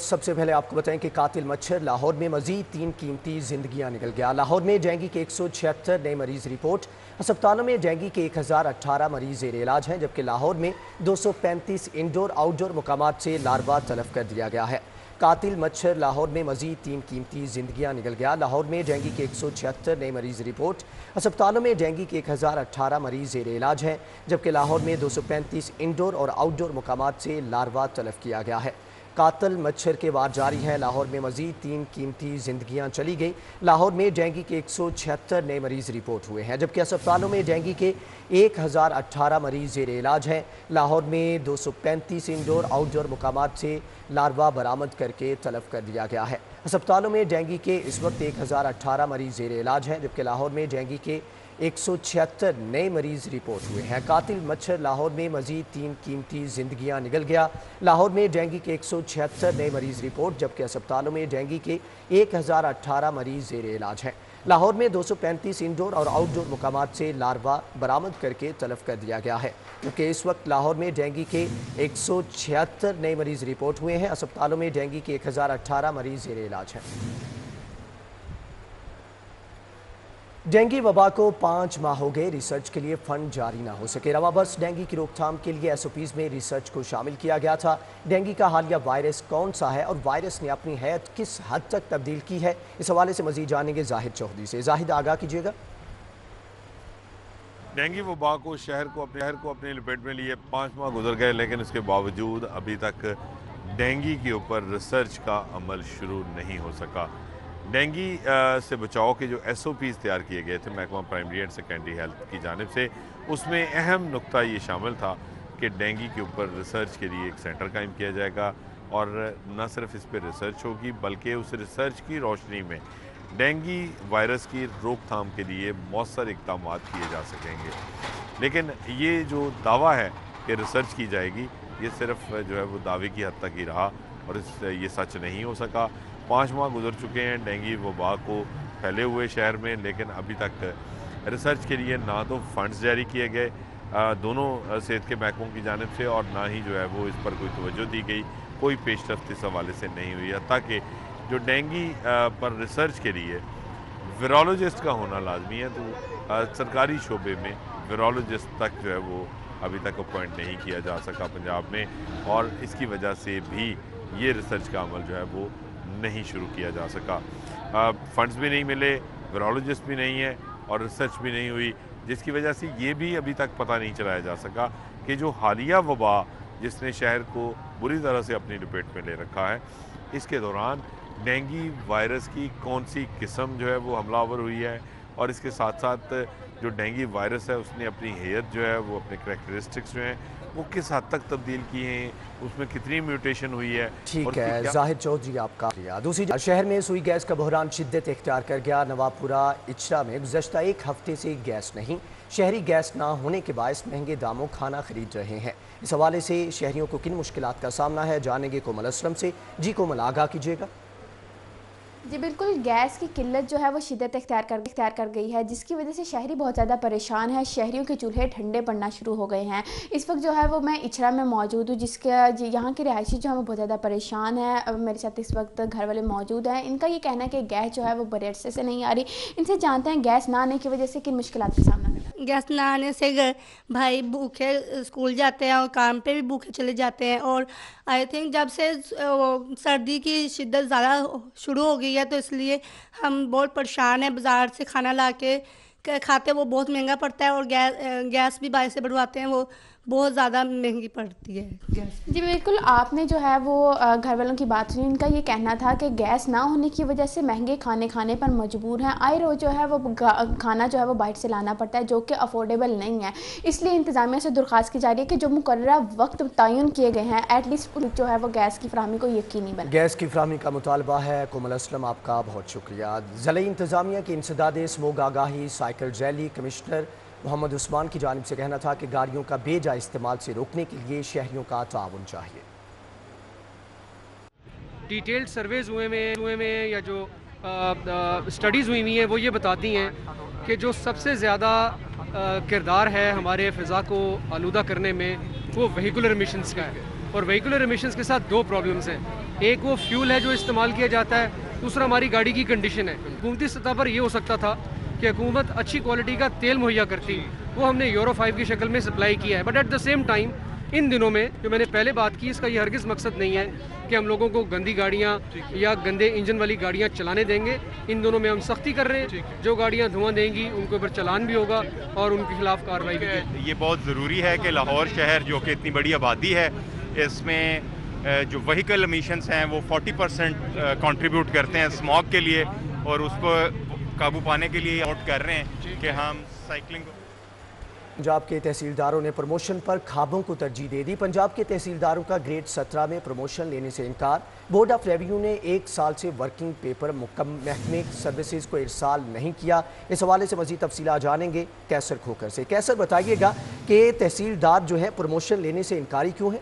सबसे पहले आपको बताएं कि कातिल मच्छर लाहौर में मजीद 3 कीमती जिंदगियां निकल गया। लाहौर में डेंगू के 176 नए मरीज रिपोर्ट। अस्पतालों में डेंगू के 1018 मरीज ज़ेर इलाज हैं, जबकि लाहौर में 235 इंडोर आउटडोर मकामात से लार्वा तलफ कर दिया गया है। कातिल मच्छर लाहौर में मजीद 3 कीमती जिंदगियां निकल गया। लाहौर में डेंगू के 176 नए मरीज रिपोर्ट। अस्पतालों में डेंगू के 1018 मरीज ज़ेर इलाज हैं, जबकि लाहौर में 235 इंडोर और आउटडोर मकामात से लार्वा तलफ किया गया है। कातिल मच्छर के वार जारी है। लाहौर में मजीद 3 कीमती जिंदगियां चली गई। लाहौर में डेंगू के 176 नए मरीज रिपोर्ट हुए हैं, जबकि अस्पतालों में डेंगू के 1018 मरीज ज़ेर इलाज हैं। लाहौर में 235 इंडोर आउटडोर मकामात से लार्वा बरामद करके तलब कर दिया गया है। अस्पतालों में डेंगू के इस वक्त 1018 मरीज ज़ेर इलाज हैं, जबकि लाहौर में डेंगू के 176 नए मरीज रिपोर्ट हुए हैं। कातिल मच्छर लाहौर में मजीद 3 कीमती जिंदगियां निकल गया। लाहौर में डेंगू के 176 नए मरीज रिपोर्ट, जबकि अस्पतालों में डेंगू के 1018 मरीज ज़ेर इलाज हैं। लाहौर में 235 इंडोर और आउटडोर मकामात से लार्वा बरामद करके तलफ कर दिया गया है, क्योंकि इस वक्त लाहौर में डेंगू के 176 नए मरीज रिपोर्ट हुए हैं। अस्पतालों में डेंगू के 1018 मरीज ज़ेर इलाज हैं। डेंगू वबा को 5 माह हो गए, रिसर्च के लिए फंड जारी ना हो सके। रवाबस डेंगू की रोकथाम के लिए SOPs में रिसर्च को शामिल किया गया था। डेंगू का हालिया वायरस कौन सा है और वायरस ने अपनी हैत किस हद तक तब्दील की है, इस हवाले से मजीद जानेंगे जाहिद चौधरी से। जाहिद, आगाह कीजिएगा। डेंगू वबा को शहर को अपने लपेट में लिए 5 माह गुजर गए, लेकिन उसके बावजूद अभी तक डेंगू के ऊपर रिसर्च का अमल शुरू नहीं हो सका। डेंगू से बचाव के जो SOPs तैयार किए गए थे महकमा प्राइमरी एंड सेकेंडरी हेल्थ की जानिब से, उसमें अहम नुक्ता ये शामिल था कि डेंगू के ऊपर रिसर्च के लिए एक सेंटर कायम किया जाएगा और न सिर्फ इस पर रिसर्च होगी बल्कि उस रिसर्च की रोशनी में डेंगू वायरस की रोकथाम के लिए मौसर इक़दाम किए जा सकेंगे। लेकिन ये जो दावा है कि रिसर्च की जाएगी, ये सिर्फ जो है वो दावे की हद तक ही रहा और ये सच नहीं हो सका। 5 माह गुजर चुके हैं डेंगू वबा को फैले हुए शहर में, लेकिन अभी तक रिसर्च के लिए ना तो फंड्स जारी किए गए दोनों सेहत के महकमों की जानिब से, और ना ही जो है वो इस पर कोई तवज्जो दी गई, कोई पेशरफ्त इस हवाले से नहीं हुई। हत्ता कि जो डेंगू पर रिसर्च के लिए वायरोलॉजिस्ट का होना लाजमी है, तो सरकारी शोबे में वायरोलॉजिस्ट तक जो है वो अभी तक अपॉइंट नहीं किया जा सका पंजाब में, और इसकी वजह से भी ये रिसर्च का अमल जो है वो नहीं शुरू किया जा सका। फंड्स भी नहीं मिले, वायरोलॉजिस्ट भी नहीं है और रिसर्च भी नहीं हुई, जिसकी वजह से ये भी अभी तक पता नहीं चलाया जा सका कि जो हालिया वबा जिसने शहर को बुरी तरह से अपनी लपेट में ले रखा है, इसके दौरान डेंगू वायरस की कौन सी किस्म जो है वो हमलावर हुई है, और इसके साथ साथ जो डेंगू वायरस है उसने अपनी हैयत जो है वो अपने करैक्टरिस्टिक्स जो हैं वो किस हद तक तब्दील किए हैं, उसमें कितनी म्यूटेशन हुई है। ठीक है जाहिद चौधरी, आपका दूसरी शहर में सुई गैस का बहरान शिद्दत इख्तियार कर गया। नवापुरा इचरा में गुज़श्ता 1 हफ्ते से गैस नहीं, शहरी गैस ना होने के बायस महंगे दामों खाना खरीद रहे हैं। इस हवाले से शहरियों को किन मुश्किलात का सामना है, जानेंगे कोमल असलम से। जी कोमल, आगाह कीजिएगा। जी बिल्कुल, गैस की किल्लत जो है वो शिद्दत इख्तियार कर गई है, जिसकी वजह से शहरी बहुत ज़्यादा परेशान है। शहरियों के चूल्हे ठंडे पड़ना शुरू हो गए हैं। इस वक्त जो है वो मैं इचरा में मौजूद हूँ, जिसके यहाँ के रहायशी जो है वो बहुत ज़्यादा परेशान है। मेरे साथ इस वक्त घर वाले मौजूद हैं। इनका ये कहना है कि गैस जो है वो बड़े अरसे से नहीं आ रही। इनसे जानते हैं गैस ना आने की वजह से किन मुश्किलात का सामना करना है। गैस ना आने से भाई भूखे स्कूल जाते हैं और काम पे भी भूखे चले जाते हैं, और आई थिंक जब से सर्दी की शिद्दत ज़्यादा शुरू हो गई है तो इसलिए हम बहुत परेशान हैं। बाज़ार से खाना ला के खाते वो बहुत महंगा पड़ता है, और गैस भी बाहर से बढ़वाते हैं वो बहुत ज़्यादा महंगी पड़ती है गैस। जी बिल्कुल, आपने जो है वो घर वालों की बात सुनी। इनका ये कहना था कि गैस ना होने की वजह से महंगे खाने खाने पर मजबूर हैं। आए रोज़ जो है वो खाना जो है वो बाहर से लाना पड़ता है, जो कि अफोर्डेबल नहीं है। इसलिए इंतज़ामिया से दरख्वास्त की जा रही है कि जो मुकर्ररा वक्त तयन किए गए हैं, एटलीस्ट जो है वो गैस की फराहमी को यकीनी बने। गैस की फराहमी का मुतालबा है। कोमल असलम, आपका बहुत शुक्रिया। ज़िला इंतज़ामिया की इंसदाद स्मोग आगाही cycle rally, commissioner Mohammad Usman की जानिब से कहना था कि गाड़ियों का बेजा इस्तेमाल से रोकने के लिए शहरियों का ताउन चाहिए। डिटेल्ड सर्वेज हुए में या जो स्टडीज़ हुई हैं वो ये बताती हैं कि जो सबसे ज़्यादा किरदार है हमारे फ़िज़ा को आलूदा करने में वो व्हीकुलर एमिशंस का है। और व्हीकुलर एमिशंस के साथ 2 प्रॉब्लम्स हैं। ایک وہ فیول ہے جو استعمال کیا جاتا ہے, دوسرا ہماری گاڑی کی کنڈیشن ہے. حکومتی سطح پر یہ ہو سکتا تھا کہ حکومت اچھی کوالٹی کا تیل مہیا کرتی, وہ ہم نے یورو 5 کی شکل میں سپلائی کیا ہے. But at the same time ان دنوں میں جو میں نے پہلے بات کی, اس کا یہ ہرگز مقصد نہیں ہے کہ ہم لوگوں کو گندی گاڑیاں یا گندے انجن والی گاڑیاں چلانے دیں گے. ان دنوں میں ہم سختی کر رہے ہیں, جو گاڑیاں دھواں دیں گی ان کے اوپر چلان بھی ہوگا اور ان کے خلاف کارروائی بھی ہوگی. یہ بہت ضروری ہے کہ لاہور شہر جو کہ اتنی بڑی آبادی ہے, اس میں جو وہیکل امیشنز ہیں وہ 40% کنٹریبیوٹ کرتے ہیں اسموگ کے لیے, اور اس کو قابو پانے کے لیے نوٹ کر رہے ہیں کہ ہم سائیکلنگ. پنجاب کے تحصیلداروں نے پروموشن پر خوابوں کو ترجیح دے دی. پنجاب کے تحصیلداروں کا گریڈ 17 میں پروموشن لینے سے انکار. بورڈ آف ریونیو نے 1 سال سے ورکنگ پیپر محکمہ سروسز کو ارسال نہیں کیا. اس حوالے سے مزید تفصیلات جانیں گے کیسر کھوکر سے. کیسر بتائیے گا کہ تحصیلدار جو ہے پروموشن لینے سے انکاری کیوں ہے؟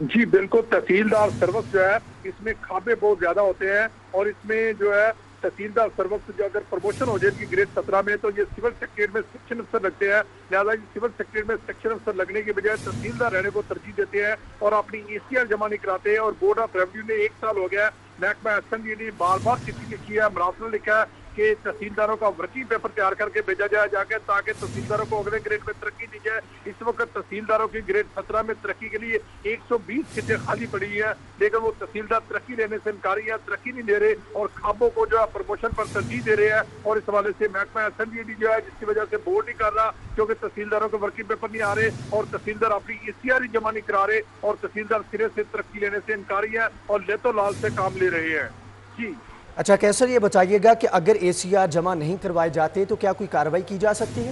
جی بالکل, تحصیلدار سروس جو ہے اس میں کھابے بہت زیادہ ہوتے ہیں, اور اس میں جو ہے تحصیلدار سروس جو اگر پروموشن ہو جائے گی گریڈ 17 میں تو یہ سول سیکریٹریٹ میں سیکشن افسر لگتے ہیں. لہٰذا سول سیکریٹریٹ میں سیکشن افسر لگنے کے بجائے تحصیلدار رہنے کو ترجیح دیتے ہیں اور اپنی ECR جمع نہیں کراتے. اور بورڈ آف ریونیو نے 1 سال ہو گیا, محکمہ SMG نے بار بار چٹھی لکھی ہے, مراسل لکھا ہے کہ تحصیلداروں کا ورکنگ پیپر تیار کر کے بھیجا جائے جا کے, تاکہ تحصیلداروں کو اگلے گریڈ میں ترقی دی جائے. اس وقت تحصیلداروں کی گریڈ 17 میں ترقی کے لیے 120 سیٹیں خالی پڑی ہیں, لیکن وہ تحصیلدار ترقی لینے سے انکاری ہے, ترقی نہیں دے رہے اور خوابوں کو جو ہے پروموشن پر ترجیح دے رہے ہیں. اور اس حوالے سے محکمہ SMG جو ہے جس کی وجہ سے بورڈ نہیں کر رہا, کیونکہ تحصیلداروں کے ورکنگ پیپر نہیں آ رہے اور تحصیلدار اپنی ECR جمع نہیں کرا رہے, اور تحصیلدار سرے سے ترقی لینے سے انکاری ہے اور لیتو لال سے کام لے رہے ہیں. جی اچھا کیسر, یہ بتائیے گا کہ اگر ACR جمع نہیں کروائے جاتے تو کیا کوئی کارروائی کی جا سکتی ہے؟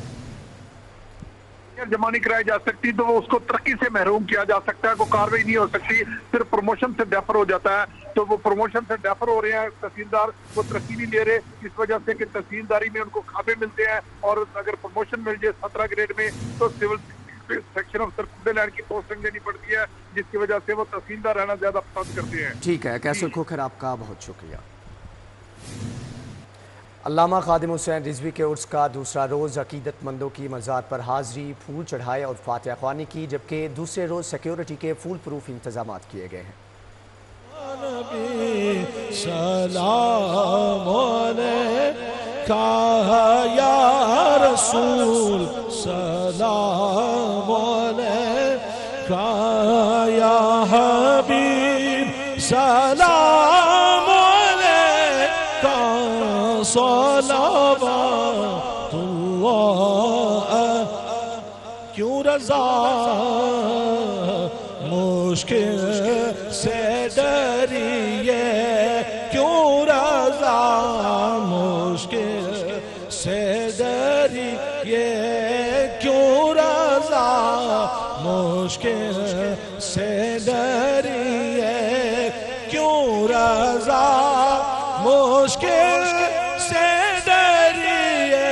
جمع نہیں کرائی جا سکتی تو اس کو ترقی سے محروم کیا جا سکتا ہے, کوئی کارروائی نہیں ہو سکتی, صرف پروموشن سے ڈیفر ہو جاتا ہے. تو وہ پروموشن سے ڈیفر ہو رہے ہیں تحصیلدار, وہ ترقی نہیں لے رہے, اس وجہ سے کہ تحصیلداری میں ان کو کھابے ملتے ہیں, اور اگر پروموشن مل جائے 17 گریڈ میں تو سول سیکشن افسر خود لینڈ کی پوسٹنگ دینی پڑتی ہے, جس کی وجہ سے وہ تحصیلدار رہنا زیادہ پسند کرتے ہیں. ٹھیک ہے کیسر کھوکھر, آپ کا بہت شکریہ. علامہ خادم حسین رضوی کے عرس کا دوسرا روز عقیدت مندوں کی مزار پر حاضری, پھول چڑھائے اور فاتحہ خوانی کی, جبکہ دوسرے روز سیکیورٹی کے فول پروف انتظامات کیے گئے ہیں. سلام علیکہ یا رسول, سلام علیکہ یا حبیب, سلام علیکہ صلوات اللہ. کیوں رضا مشکل سے ڈریے, کیوں رضا مشکل سے ڈریے, کیوں رضا مشکل سے ڈریے, کیوں رضا مشکل سے ڈریے,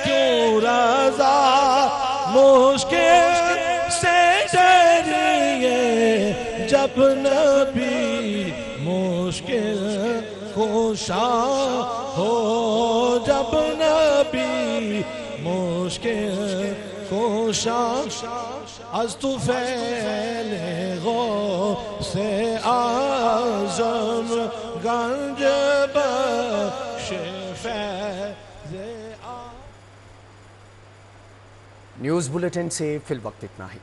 کیوں رضا مشکل سے ڈریے, جب نبی مشکل کشا ہو, جب نبی مشکل کشا, از طفیل غوث اعظم گنج بخش فیض. نیوز بلیٹن سے فی الوقت اتنا ہی.